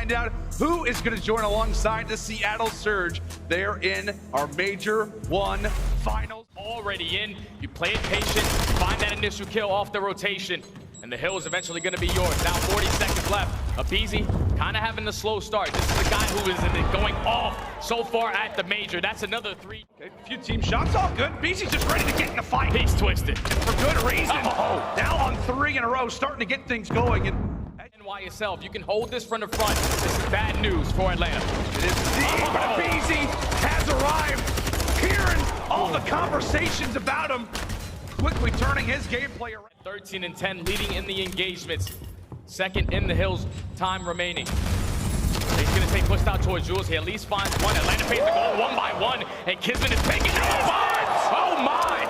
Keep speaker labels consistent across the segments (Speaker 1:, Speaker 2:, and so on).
Speaker 1: find out who is going to join alongside the Seattle Surge. They're in our Major 1 finals.
Speaker 2: Already in, you play it patient, find that initial kill off the rotation, and the hill is eventually going to be yours. Now 40 seconds left. aBeZy kind of having a slow start. This is the guy who is going off so far at the Major. That's another 3.
Speaker 1: Okay, a few team shots, all good. aBeZy's just ready to get in the fight.
Speaker 2: He's twisted.
Speaker 1: For good reason. Now on 3 in a row, starting to get things going. And
Speaker 2: NY yourself, you can hold this from the front. This is bad news for Atlanta.
Speaker 1: it is indeed, but aBeZy has arrived. Hearing all the conversations about him, quickly turning his gameplay around.
Speaker 2: 13 and 10, leading in the engagements. Second in the hills, time remaining. He's gonna take pushed out towards Jules. He at least finds one. Atlanta FaZe to go 1 by 1, and KiSMET is taking it. Oh my!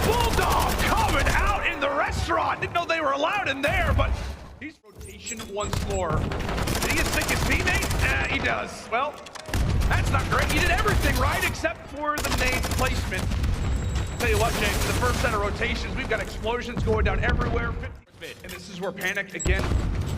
Speaker 1: Bulldog coming out in the restaurant. Didn't know they were allowed in there, but he's rotation once more. Did he just think his teammate? He does. Well, that's not great. He did everything right except for the nade placement. Tell you what, James, the first set of rotations, we've got explosions going down everywhere. And this is where panic again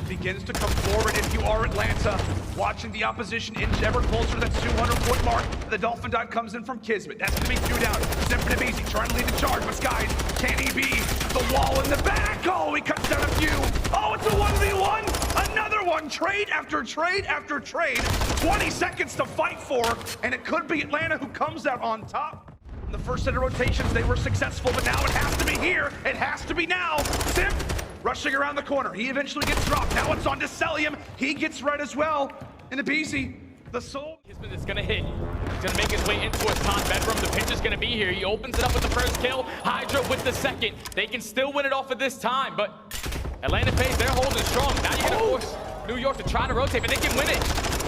Speaker 1: begins to come forward. If you are Atlanta, watching the opposition inch ever closer to that 200-point mark, the Dolphin dive comes in from KiSMET. That's going to be 2 down. Simp and aBeZy trying to lead the charge, but Skyz, can he be the wall in the back? Oh, he cuts down a few. Oh, it's a 1v1. Another one. Trade after trade after trade. 20 seconds to fight for, and it could be Atlanta who comes out on top. In the first set of rotations, they were successful, but now it has to be here. It has to be now. Simp rushing around the corner. He eventually gets dropped. Now it's on to Cellium. He gets red as well. And aBeZy, the soul.
Speaker 2: KiSMET is gonna hit. He's gonna make his way into his top bedroom. The pitch is gonna be here. He opens it up with the first kill. HyDra with the second. They can still win it off of this time, but Atlanta FaZe, they're holding strong. Now you're gonna force New York to try to rotate, but they can win it.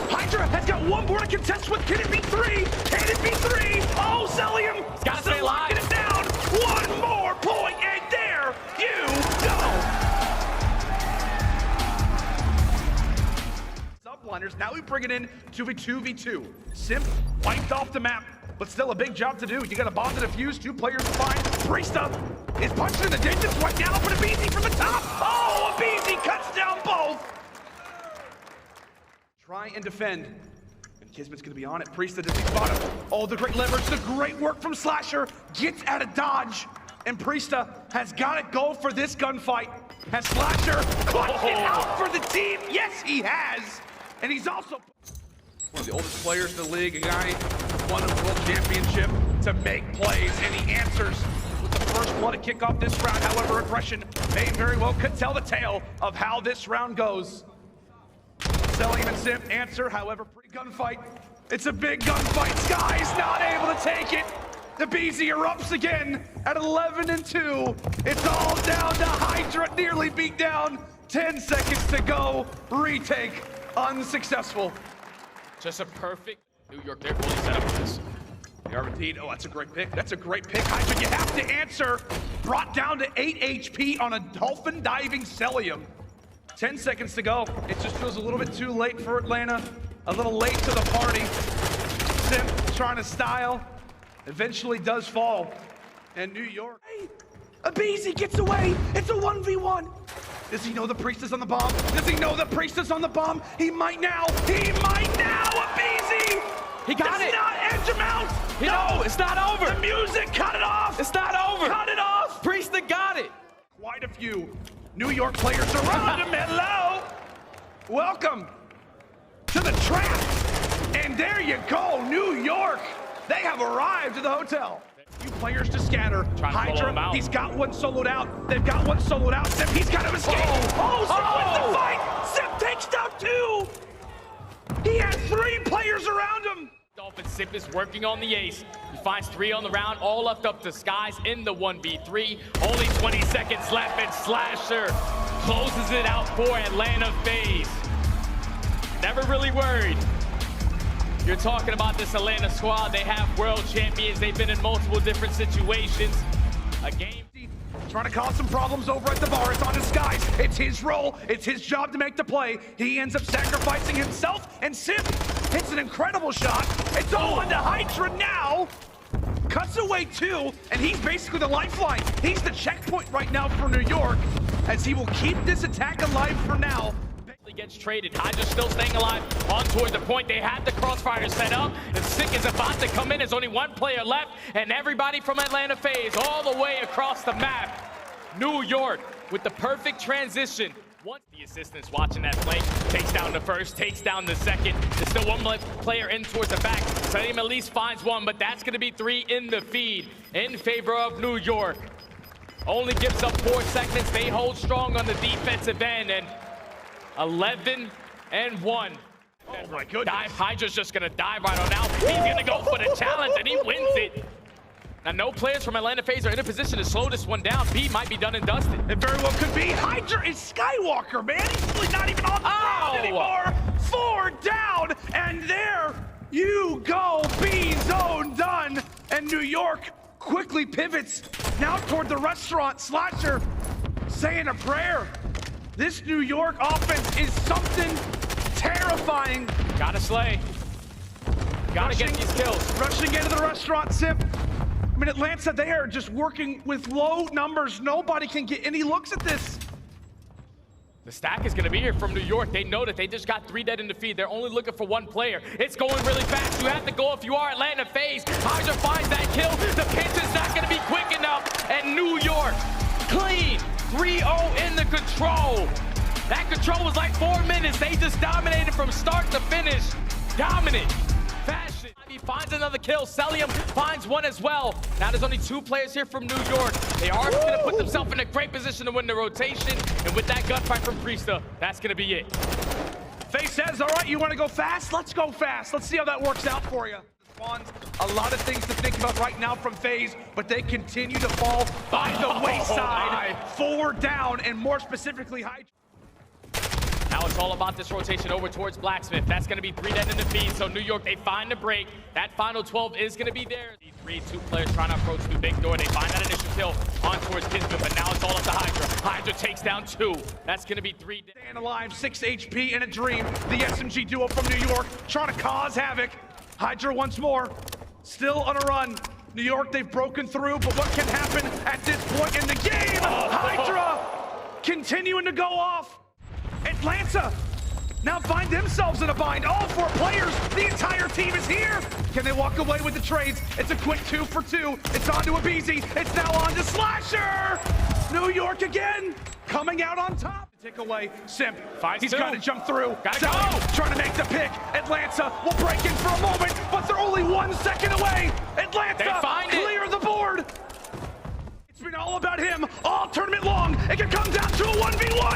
Speaker 1: HyDra has got one more to contest with. Can it be 3? Can it be 3? Oh, Cellium!
Speaker 2: He's gotta stay alive.
Speaker 1: Get it down. One more point, and there you go. Subliners. Now we bring it in to a 2v2. Simp wiped off the map, but still a big job to do. You got a bomb to defuse, 2 players to find. Priestahh is punching in the distance right now, but aBeZy from the top. Oh, aBeZy cuts down both. Try and defend. And KiSMET's gonna be on it. Priestahh does he spot him. Oh, the great leverage, the great work from Slasher. Gets out of dodge. And Priestahh has got to go for this gunfight. Has Slasher clutched it out for the team? Yes, he has. And he's also one of the oldest players in the league, a guy who won a world championship to make plays, and he answers with the first blood to kick off this round. However, aggression may very well could tell the tale of how this round goes. Cellium and Simp answer, however, pretty gunfight. It's a big gunfight. Skyz not able to take it. aBeZy erupts again at 11 and 2. It's all down to HyDra, nearly beat down. 10 seconds to go. Retake unsuccessful.
Speaker 2: Just a perfect New York. They're fully set up for this.
Speaker 1: Guaranteed. Oh, that's a great pick. That's a great pick. HyDra, you have to answer. Brought down to 8 HP on a dolphin diving Cellium. 10 seconds to go. It just feels a little bit too late for Atlanta. A little late to the party. Simp trying to style. Eventually does fall. And New York. Hey, aBeZy gets away. It's a 1v1. Does he know the Priestah's on the bomb? Does he know the Priestah's on the bomb? He might now. He might now. aBeZy.
Speaker 2: He got it.
Speaker 1: Does not edge him out.
Speaker 2: No, it's not over.
Speaker 1: The music, cut it off.
Speaker 2: It's not over.
Speaker 1: Cut it off.
Speaker 2: Priestahh got it.
Speaker 1: Quite a few New York players around him. Hello. Welcome to the trap. And there you go, New York. They have arrived to the hotel. Few players to scatter. HyDra, he's got one soloed out. They've got one soloed out. Simp, he's got to escape. Simp wins the fight. Simp takes down 2. He had 3 players around him.
Speaker 2: Dolphin Simp is working on the ace. He finds 3 on the round, all left up to Skyz in the 1v3. Only 20 seconds left, and Slasher closes it out for Atlanta FaZe. Never really worried. You're talking about this Atlanta squad. They have world champions. They've been in multiple different situations. A game.
Speaker 1: Trying to cause some problems over at the bar. It's on to Skyz. It's his role. It's his job to make the play. He ends up sacrificing himself, and Simp hits an incredible shot. It's all on to HyDra now. Cuts away 2, and he's basically the lifeline. He's the checkpoint right now for New York, as he will keep this attack alive for now.
Speaker 2: gets traded. HyDra's still staying alive on towards the point. They have the crossfire set up. The Sick is about to come in. There's only one player left, and everybody from Atlanta FaZe all the way across the map. New York with the perfect transition. Once the assistant's watching that play, takes down the first, takes down the second. There's still one player in towards the back. Cellium at least finds one, but that's going to be 3 in the feed in favor of New York. Only gives up 4 seconds. They hold strong on the defensive end, and 11-1.
Speaker 1: Oh my goodness.
Speaker 2: HyDra's just going to dive right on out. He's going to go for the challenge, and he wins it. Now, no players from Atlanta FaZe are in a position to slow this one down. B might be done and dusted.
Speaker 1: It very well could be. HyDra is Skywalker, man. He's really not even on the ground anymore. 4 down, and there you go. B zone done. And New York quickly pivots now toward the restaurant. Slasher saying a prayer. This New York offense is something terrifying.
Speaker 2: Gotta slay. Gotta get these kills.
Speaker 1: Rushing into the restaurant, Simp. I mean, Atlanta, they are just working with low numbers. Nobody can get any looks at this.
Speaker 2: The stack is going to be here from New York. They know that they just got 3 dead in the feed. They're only looking for 1 player. It's going really fast. You have to go if you are Atlanta FaZe. HyDra finds that kill. The pinch is not going to be quick enough. And New York, clean, 3-0 in the control. That control was like 4 minutes. They just dominated from start to finish. Dominant fashion. He finds another kill. Cellium finds 1 as well. Now there's only 2 players here from New York. They are going to put themselves in a great position to win the rotation. And with that gunfight from Priestahh, that's going to be it.
Speaker 1: FaZe says, all right, you want to go fast? Let's go fast. Let's see how that works out for you. A lot of things to think about right now from FaZe, but they continue to fall by the wayside. 4 down, and more specifically, HyDra.
Speaker 2: Now it's all about this rotation over towards Blacksmith. That's going to be 3 dead in the feed. So New York, they find the break. That final 12 is going to be there. 2 players trying to approach the big door. They find that initial kill on towards KiSMET, but now it's all up to HyDra. HyDra takes down 2. That's going to be 3 dead.
Speaker 1: Staying alive, 6 HP in a dream. The SMG duo from New York trying to cause havoc. HyDra once more, still on a run. New York, they've broken through, but what can happen at this point in the game? HyDra continuing to go off. Atlanta now find themselves in a bind. All 4 players, the entire team is here. Can they walk away with the trades? It's a quick 2 for 2. It's on to aBeZy. It's now on to Slasher. New York again, coming out on top. Take away Simp. He's got to jump through. Cellium trying to make the pick. Atlanta will break in for a moment, but they're only 1 second away. Atlanta clear the board. It's been all about him all tournament long. It can come down to a 1v1.